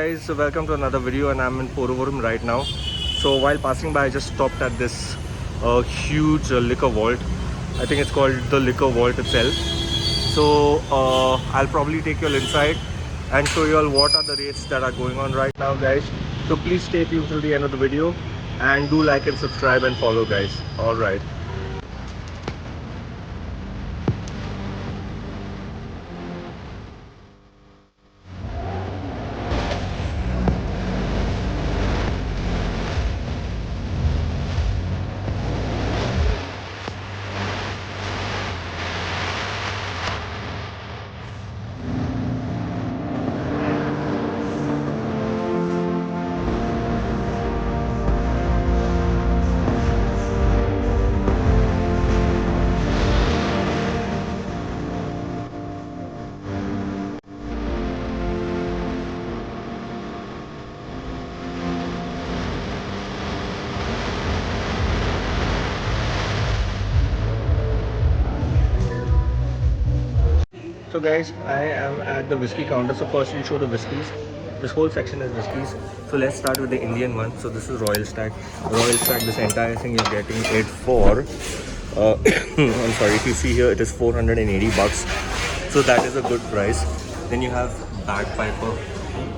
Guys, so welcome to another video, and I'm in Porvorim right now. So while passing by, I just stopped at this huge liquor vault. I think it's called the liquor vault itself. So I'll probably take you all inside and show you all what are the rates that are going on right now, guys. So please stay tuned till the end of the video and do like and subscribe and follow, guys. All right. So guys, I am at the whiskey counter. So first we'll show the whiskeys. This whole section is whiskeys. So let's start with the Indian one. So this is Royal Stag. Royal Stag, this entire thing you're getting it for I'm sorry, if you see here, it is 480 bucks. So that is a good price. Then you have Bagpiper,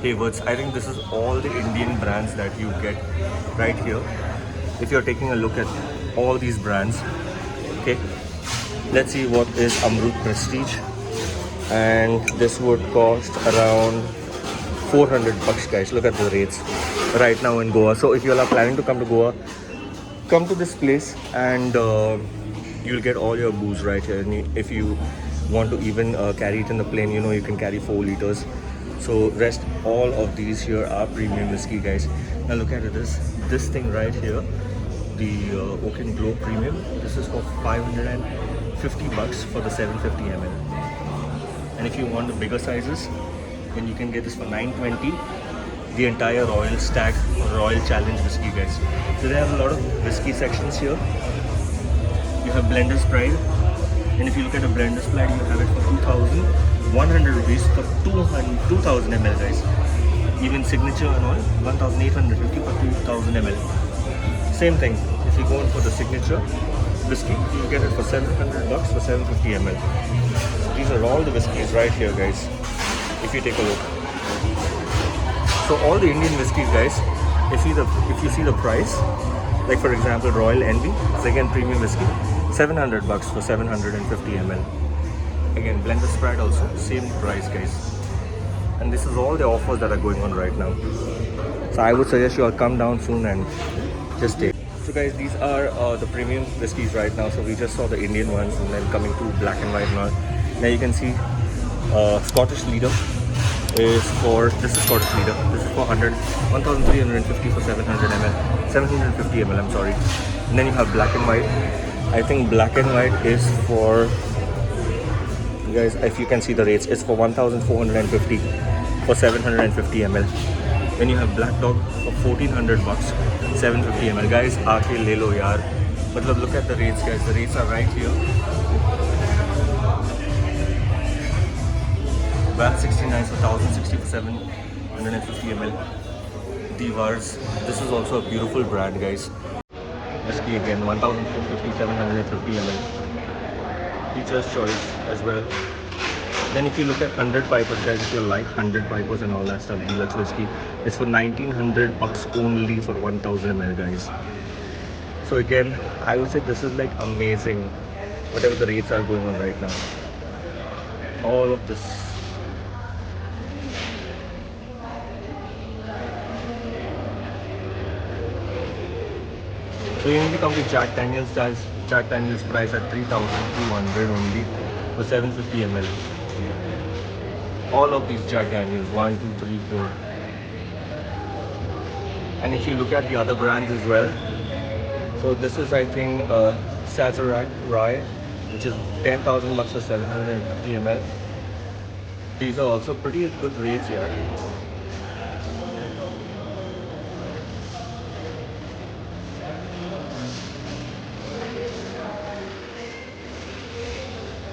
Haywards. I think this is all the Indian brands that you get right here. If you're taking a look at all these brands, okay. Let's see what is Amrut Prestige. And this would cost around 400 bucks, guys. Look at the rates right now in Goa. So if you all are planning to come to Goa, come to this place and you'll get all your booze right here. And if you want to even carry it in the plane, you know, you can carry 4 liters. So rest all of these here are premium whiskey, guys. Now look at this thing right here, the Oak and Glow Premium. This is for 550 bucks for the 750 ml. And if you want the bigger sizes, then you can get this for 920. The entire Royal Stag or Royal Challenge whiskey, guys. So they have a lot of whiskey sections here. You have Blender's Pride, and if you look at a Blender's Pride, you have it for 2,100 rupees for 2,000 ml, guys. Even Signature and all, 1,850 for 2,000 ml. Same thing. If you go in for the Signature whiskey, you get it for 700 bucks for 750 ml. These are all the whiskies right here, guys, if you take a look. So all the Indian whiskies, guys, if you see the price, like for example Royal Envy, it's again premium whiskey, 700 bucks for 750 ml. Again Blender's Pride also, same price, guys. And this is all the offers that are going on right now. So I would suggest you all come down soon and just take. So guys, these are the premium whiskies right now. So we just saw the Indian ones and then coming to black and white and all. Now you can see Scottish Leader is for, this is Scottish Leader. This is for 1,350 for 700 ml, 750 ml, I'm sorry. And then you have black and white. I think black and white is for, you guys, if you can see the rates, it's for 1,450 for 750 ml. Then you have Black Dog for 1,400 bucks, 750 ml. Guys, aake le lo yaar. But look at the rates, guys. The rates are right here. VAT 69 for 1,060 for 750 ml. Divars. This is also a beautiful brand, guys. Whiskey again, 1,450, 750 ml. Teacher's Choice as well. Then if you look at 100 Pipers, guys, if you like 100 Pipers and all that stuff, deluxe whiskey, it's for 1,900 bucks only for 1,000 ml, guys. So again, I would say this is like amazing, whatever the rates are going on right now. All of this. So you need to come to Jack Daniels. Jack Daniels price at 3,200 only for 750 ml. All of these Jack Daniels, 1, 2, 3, 4. And if you look at the other brands as well, so this is, I think, Sazerac Rye, which is 10,000 bucks for 750 ml. These are also pretty good rates here.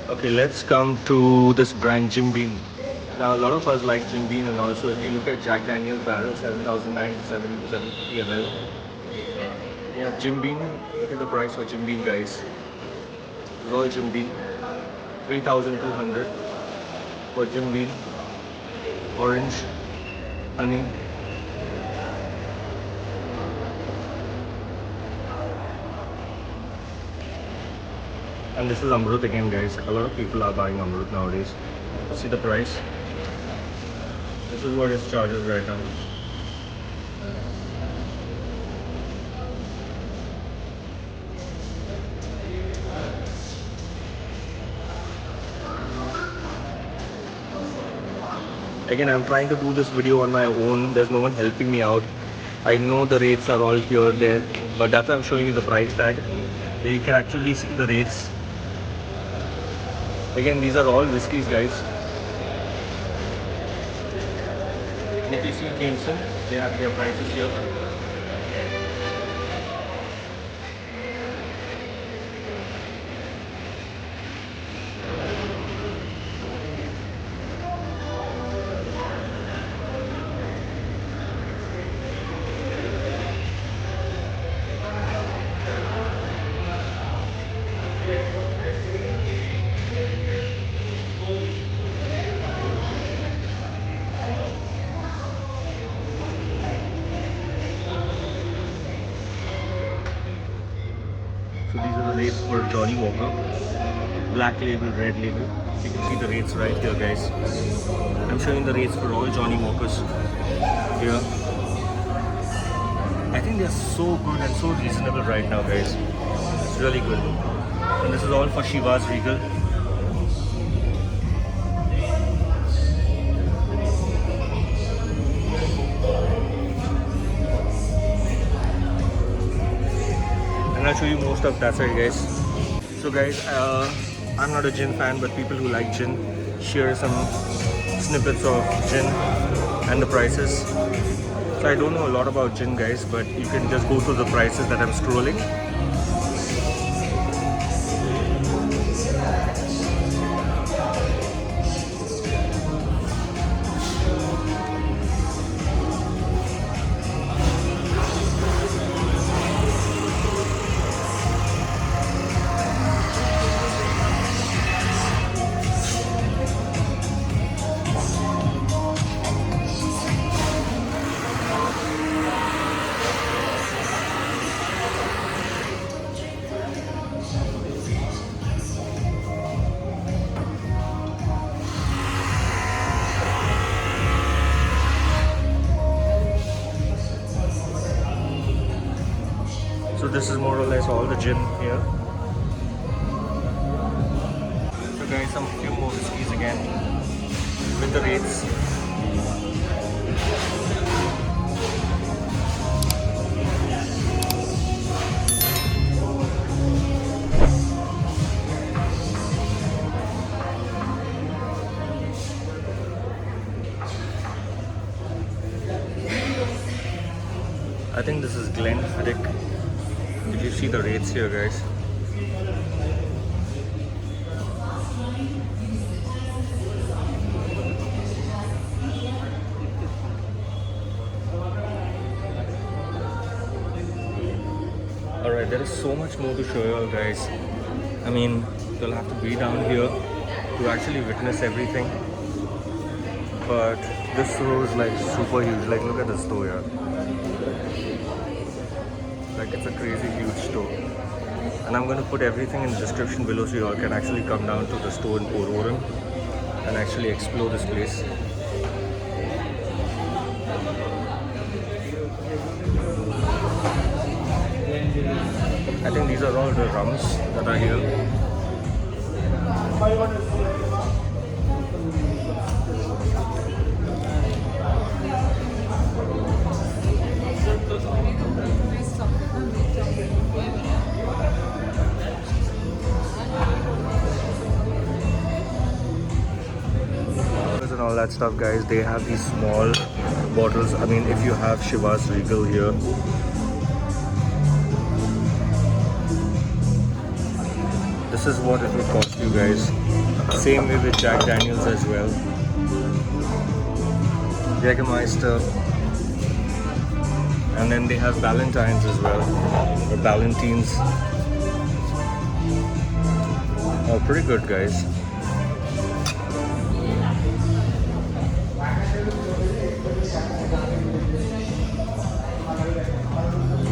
Okay, let's come to this brand Jim Beam. Now, a lot of us like Jim Beam, and also if you look at Jack Daniel's barrel, 7,977 ml. Yeah, Jim Beam, look at the price for Jim Beam, guys. Royal Jim Beam, 3,200 for Jim Beam. Orange, honey. And this is Amrut again, guys. A lot of people are buying Amrut nowadays. See the price? This is what it charges right now. Again, I'm trying to do this video on my own. There's no one helping me out. I know the rates are all here, there, but that's why I'm showing you the price tag. You can actually see the rates. Again, these are all whiskies, guys. And if you see Jameson, they have their prices here. So these are the rates for Johnny Walker, black label, red label. You can see the rates right here, guys. I'm showing the rates for all Johnny Walkers here. I think they're so good and so reasonable right now, guys. It's really good. And this is all for Shiva's Regal. And I'll show you most of that side, guys. So guys, I'm not a gin fan, but people who like gin, share some snippets of gin and the prices. So I don't know a lot about gin, guys, but you can just go through the prices that I'm scrolling. So this is more or less all the gin here. So guys, some few more whiskeys again with the rates. I think this is Glenfiddich. Did you see the rates here, guys? Alright, there is so much more to show you all, guys. I mean, you'll have to be down here to actually witness everything. But this store is like super huge. Like, look at this store here. Like, it's a crazy huge store. And I'm going to put everything in the description below so you all can actually come down to the store in Porvorim and actually explore this place. I think these are all the rums that are here. And all that stuff, guys. They have these small bottles. I mean, if you have Shiva's Regal here, this is what it would cost you, guys. Same way with Jack Daniel's as well. Jägermeister, and then they have Valentines as well, or Valentines. Oh, pretty good, guys.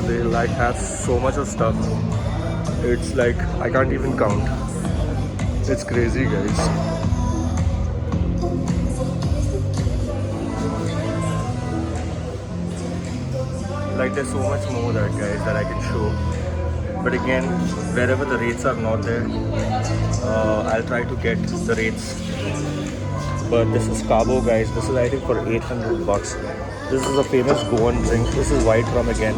They like have so much of stuff. It's like I can't even count. It's crazy, guys. Like there's so much more that guys that I can show. But again, wherever the rates are not there, I'll try to get the rates. But this is Cabo, guys. This is I think for 800 bucks. This is a famous Goan drink. This is white rum again.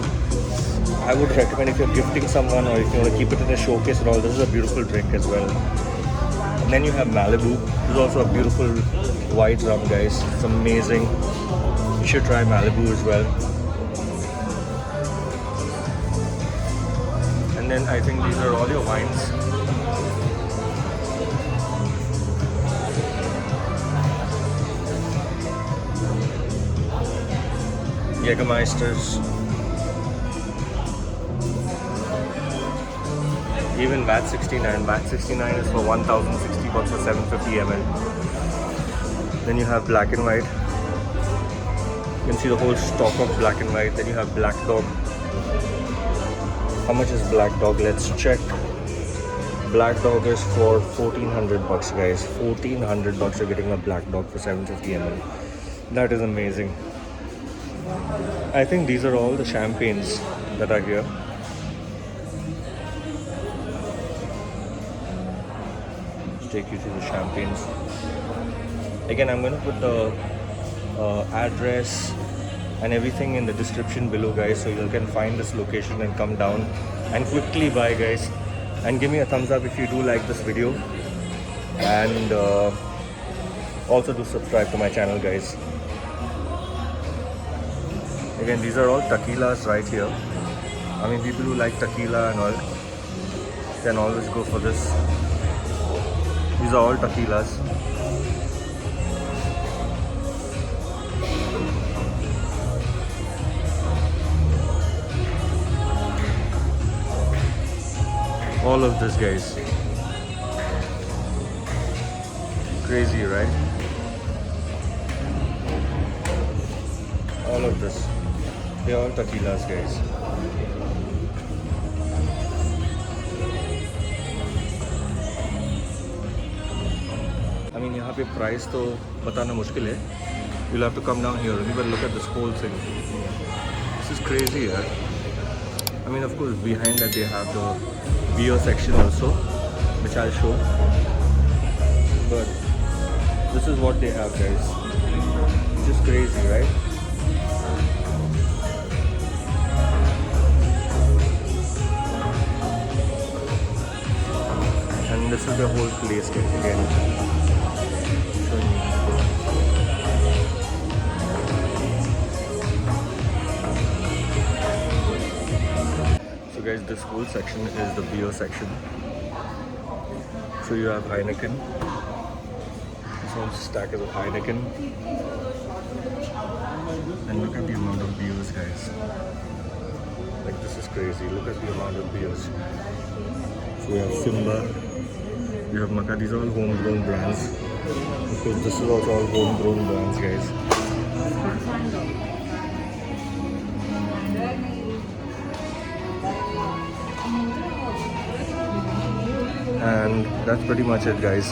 I would recommend if you're gifting someone or if you want to keep it in a showcase and all, this is a beautiful drink as well. And then you have Malibu. This is also a beautiful white rum, guys. It's amazing. You should try Malibu as well. And then I think these are all your wines. Jägermeisters. Even VAT 69. VAT 69 is for 1060 bucks for 750 ml. Then you have black and white. You can see the whole stock of black and white. Then you have Black Dog. How much is Black Dog? Let's check. Black Dog is for 1400 bucks, guys. 1400 bucks you're getting a Black Dog for 750 ml. That is amazing. I think these are all the champagnes that are here. Let's take you to the champagnes. Again, I'm going to put the address and everything in the description below, guys, so you can find this location and come down and quickly buy, guys. And give me a thumbs up if you do like this video, and also do subscribe to my channel, guys. Again, these are all tequilas right here. I mean, people who like tequila and all can always go for this. These are all tequilas. All of this, guys. Crazy, right? All of this. They're all tequilas, guys. I mean, यहाँ पे price तो बताना मुश्किल है. You'll have to come down here only, but look at this whole thing. This is crazy, yeah. I mean, of course, behind that they have the beer section also, which I'll show. But this is what they have, guys. Which is crazy, right? And this is the whole place again. So guys, this whole section is the beer section. So you have Heineken. This whole stack is of Heineken. And look at the amount of beers, guys. Like, this is crazy. Look at the amount of beers. So we have Simba. We have Maka. These are all homegrown brands. Because this is also all homegrown brands, guys. And that's pretty much it, guys.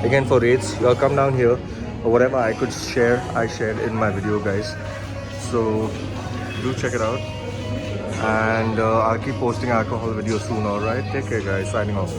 Again, for rates, you'll come down here, or whatever I could share, I shared in my video, guys. So do check it out, and I'll keep posting alcohol videos soon. All right, take care, guys. Signing off.